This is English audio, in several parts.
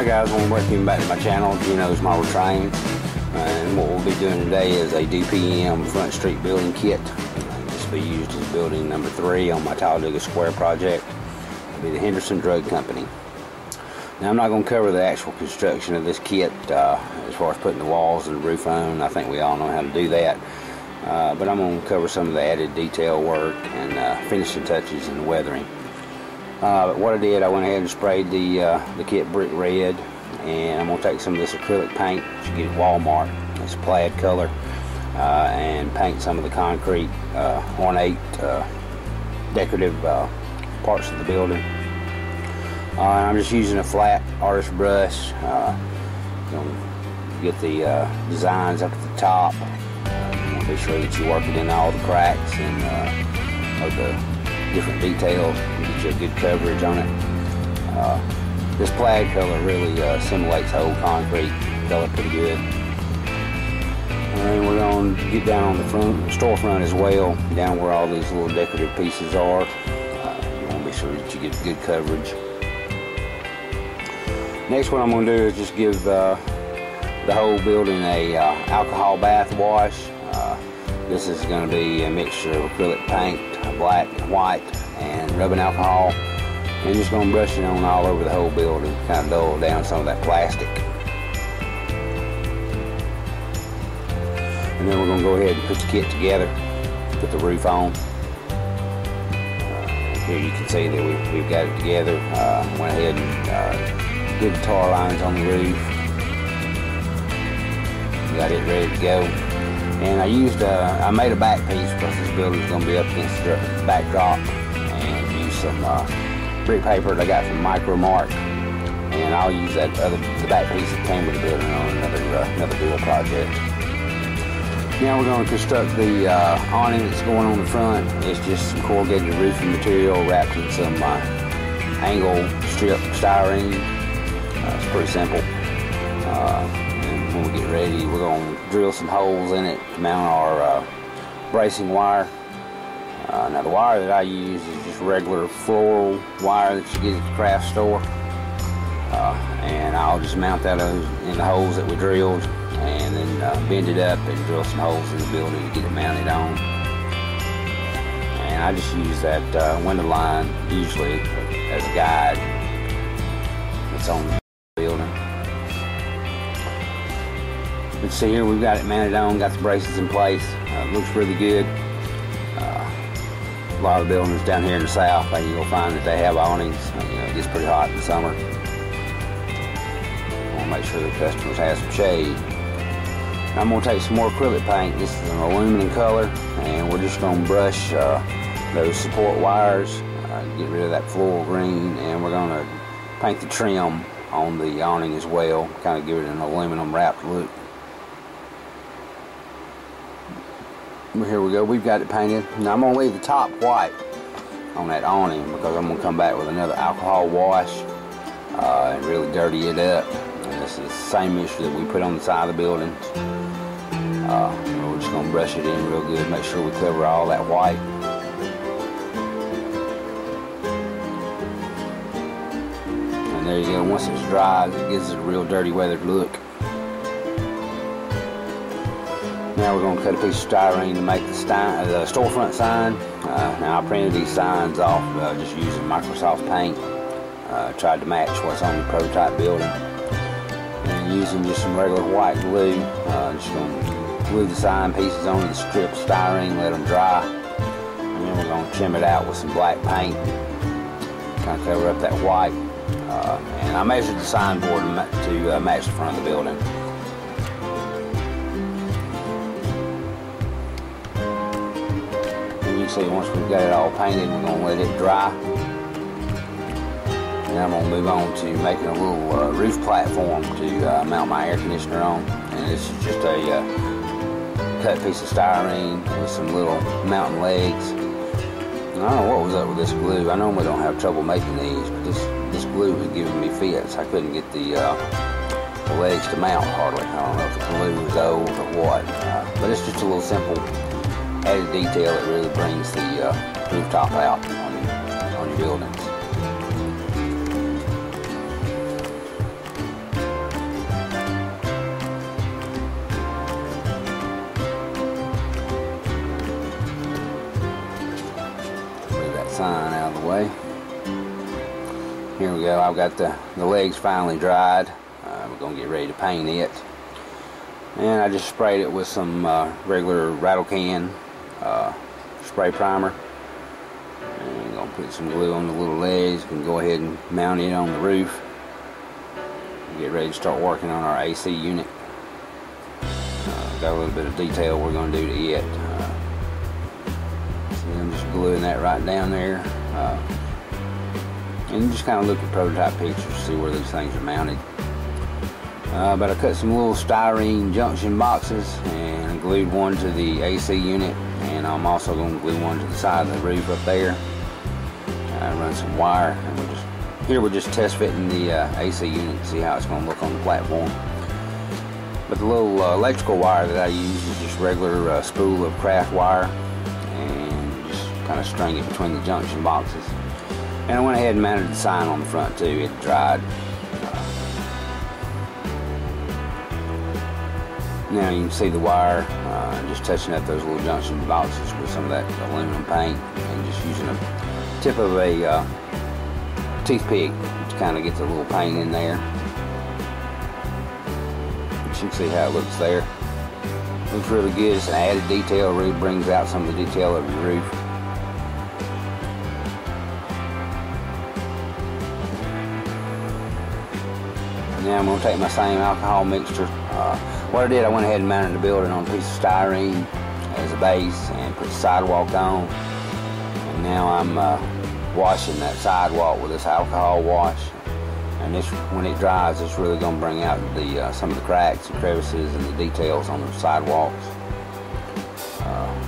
Hi guys, I want to welcome you back to my channel. Gino's Model Train. And what we'll be doing today is a DPM front street building kit. This will be used as building number 3 on my Talladega Square project. It'll be the Henderson Drug Company. Now I'm not going to cover the actual construction of this kit as far as putting the walls and the roof on. I think we all know how to do that. But I'm going to cover some of the added detail work and finishing touches and weathering. But what I did, I went ahead and sprayed the kit brick red, and I'm going to take some of this acrylic paint that you get at Walmart. It's plaid color, and paint some of the concrete ornate decorative parts of the building. I'm just using a flat artist brush. Get the designs up at the top. Be sure that you work it in all the cracks and of the different details and get you a good coverage on it. This plaid color really simulates the whole concrete color pretty good. And we're going to get down on the storefront as well, down where all these little decorative pieces are. You want to be sure that you get good coverage. Next, what I'm going to do is just give the whole building a alcohol bath wash. This is going to be a mixture of acrylic paint, black and white, and rubbing alcohol. And just going to brush it on all over the whole building, kind of dull down some of that plastic. And then we're going to go ahead and put the kit together, put the roof on. Here you can see that we've got it together. Went ahead and did the tar lines on the roof. Got it ready to go. And I made a back piece because this building is going to be up against the backdrop, and used some brick paper that I got from Micro Mark, and I'll use the back piece that came with the building on another build project. Now we're going to construct the awning that's going on the front. It's just some corrugated roofing material wrapped in some angle strip styrene. It's pretty simple. When we get ready, we're going to drill some holes in it to mount our bracing wire. Now the wire that I use is just regular floral wire that you get at the craft store. And I'll just mount that in the holes that we drilled, and then bend it up and drill some holes in the building to get it mounted on. And I just use that window line usually as a guide that's on the building. But see here, we've got it mounted on, got the braces in place. Looks really good. A lot of the buildings down here in the south, you'll find that they have awnings. It gets pretty hot in the summer. I want to make sure the customers have some shade. Now I'm going to take some more acrylic paint. This is an aluminum color, and we're just going to brush those support wires, get rid of that floral green, and we're going to paint the trim on the awning as well, kind of give it an aluminum wrapped look. Here we go, we've got it painted. Now I'm going to leave the top white on that awning because I'm going to come back with another alcohol wash and really dirty it up. And this is the same mixture that we put on the side of the building. We're just going to brush it in real good, make sure we cover all that white. And there you go, once it's dry, it gives it a real dirty weathered look. Now we're going to cut a piece of styrene to make the storefront sign. Now I printed these signs off just using Microsoft Paint. Tried to match what's on the prototype building. And using just some regular white glue, just going to glue the sign pieces onto the strip of styrene, let them dry. And then we're going to trim it out with some black paint, kind of cover up that white. And I measured the signboard to match the front of the building. See, once we've got it all painted, we're going to let it dry. And I'm going to move on to making a little roof platform to mount my air conditioner on. And this is just a cut piece of styrene with some little mounting legs. And I don't know what was up with this glue. I normally don't have trouble making these, but this glue was giving me fits. I couldn't get the legs to mount hardly. I don't know if the glue was old or what. But it's just a little simple added detail that really brings the rooftop out on your buildings. sign out of the way. Here we go. I've got the legs finally dried. We're going to get ready to paint it. And I just sprayed it with some regular rattle can spray primer. And I'm going to put some glue on the little legs and go ahead and mount it on the roof. Get ready to start working on our AC unit. Got a little bit of detail we're going to do to it. See, I'm just gluing that right down there. And just kind of look at prototype pictures to see where these things are mounted. But I cut some little styrene junction boxes and glued one to the AC unit, and I'm also going to glue one to the side of the roof up there. I run some wire, and we're just test fitting the AC unit to see how it's going to look on the platform. But the little electrical wire that I use is just regular spool of craft wire, and just kind of string it between the junction boxes. And I went ahead and mounted the sign on the front too. It dried. Now you can see the wire, just touching up those little junction boxes with some of that aluminum paint, and just using a tip of a toothpick to kind of get the little paint in there. You can see how it looks there. Looks really good. It's an added detail. Really brings out some of the detail of your roof. Now I'm going to take my same alcohol mixture. What I did, I went ahead and mounted the building on a piece of styrene as a base and put the sidewalk on. And now I'm washing that sidewalk with this alcohol wash. And this, when it dries, it's really going to bring out the some of the cracks and crevices and the details on the sidewalks.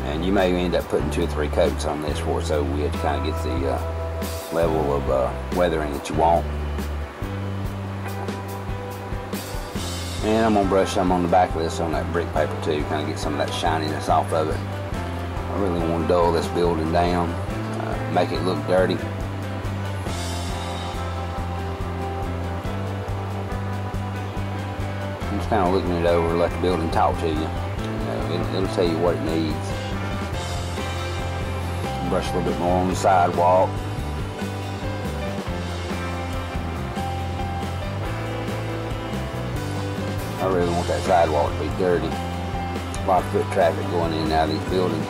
And you may end up putting 2 or 3 coats on this for it, so we have to kind of get the level of weathering that you want. And I'm going to brush some on the back of this on that brick paper too, kind of get some of that shininess off of it. I really want to dull this building down, make it look dirty. I'm just kind of looking it over, let the building talk to you. It'll tell you what it needs. Brush a little bit more on the sidewalk. I really want that sidewalk to be dirty. A lot of foot traffic going in and out of these buildings.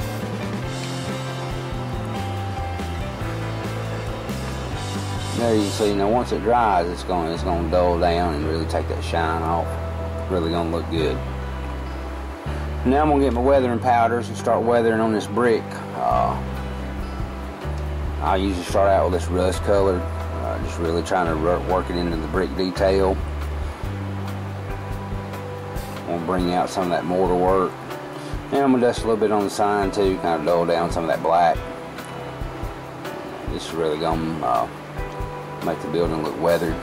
There you can see, now once it dries, it's going to dull down and really take that shine off. Really going to look good. Now I'm going to get my weathering powders and start weathering on this brick. I usually start out with this rust color, just really trying to work it into the brick detail. I'm going to bring out some of that mortar work. And I'm going to dust a little bit on the sign too, kind of dull down some of that black. This is really going to make the building look weathered.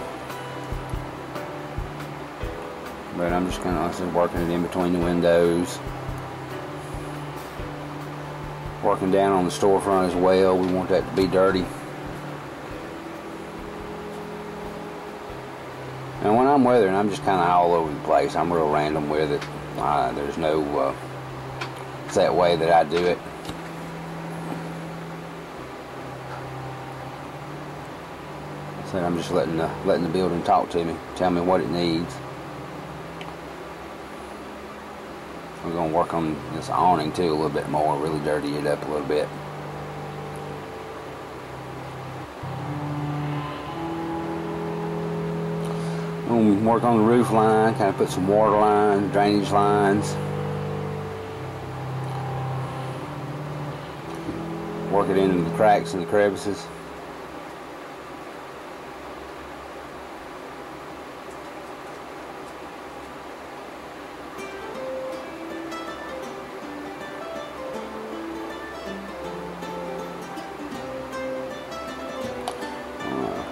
But I'm just kind of working it in between the windows. Working down on the storefront as well. We want that to be dirty. And when I'm weathering, I'm just kind of all over the place. I'm real random with it. There's no set way that I do it. So I'm just letting the building talk to me, tell me what it needs. We're going to work on this awning too a little bit more, really dirty it up a little bit. We'll work on the roof line, kind of put some water lines, drainage lines. Work it into the cracks and the crevices.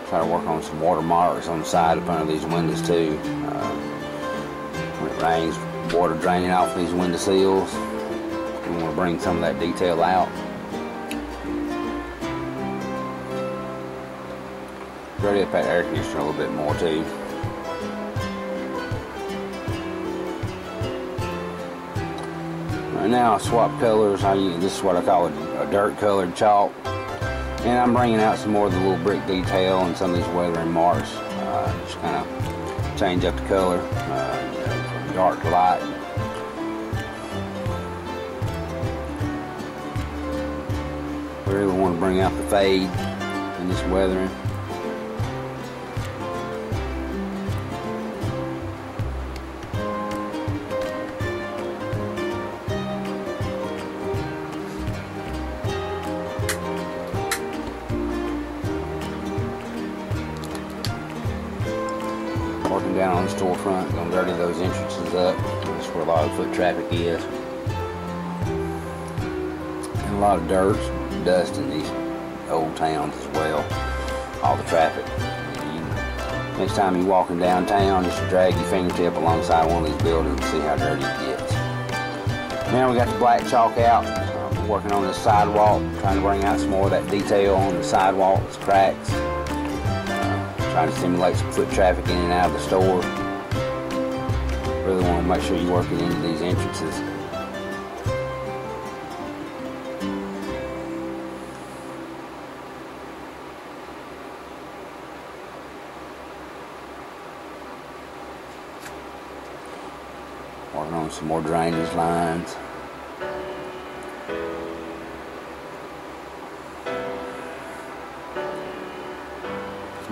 Try to work on some water marks on the side of front of these windows too. When it rains, water draining off these window sills. We want to bring some of that detail out. Dirty up that air conditioner a little bit more too. Right now I swap colors. This is what I call a dirt colored chalk. And I'm bringing out some more of the little brick detail and some of these weathering marks. Just kind of change up the color, from dark to light. We really want to bring out the fade in this weathering. Working down on the storefront, gonna dirty those entrances up. That's where a lot of foot traffic is. And a lot of dirt, dust in these old towns as well. All the traffic. Next time you're walking downtown, just drag your fingertip alongside one of these buildings and see how dirty it gets. Now we got the black chalk out. I'm working on this sidewalk, trying to bring out some more of that detail on the sidewalks, cracks. Trying to simulate some foot traffic in and out of the store. Really want to make sure you work it into these entrances. Working on some more drainage lines.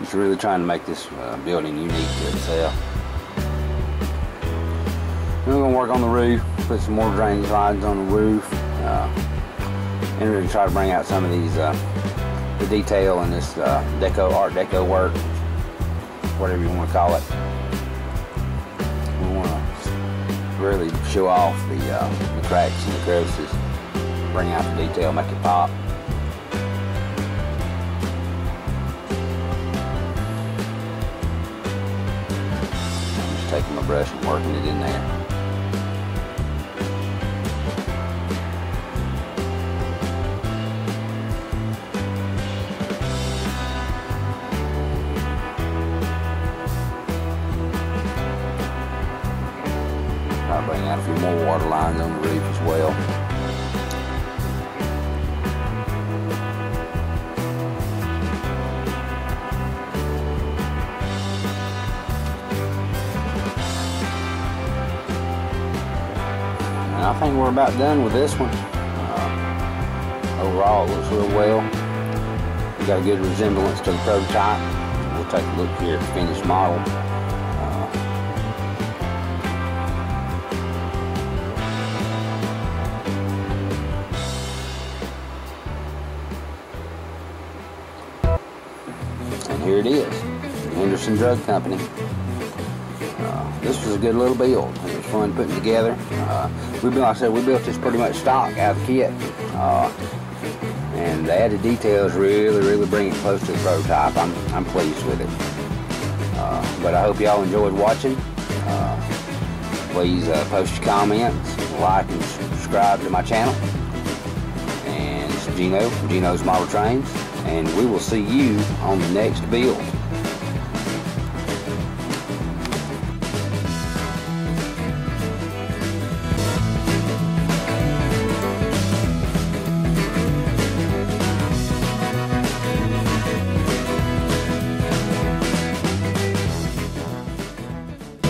Just really trying to make this building unique to itself. Then we're going to work on the roof, put some more drainage lines on the roof, and we're going to try to bring out some of these, the detail in this Art Deco work, whatever you want to call it. We want to really show off the cracks and the crevices, bring out the detail, make it pop. Taking my brush and working it in there. I'll bring out a few more water lines on the roof as well. I think we're about done with this one. Overall, it looks real well. We got a good resemblance to the prototype. We'll take a look here at the finished model. And here it is, Henderson Drug Company. This was a good little build. It was fun putting together. Like I said, we built this pretty much stock out of the kit. And the added details really bring it close to the prototype. I'm pleased with it. But I hope y'all enjoyed watching. Please post your comments, like and subscribe to my channel. And it's Gino from Gino's Model Trains. And we will see you on the next build.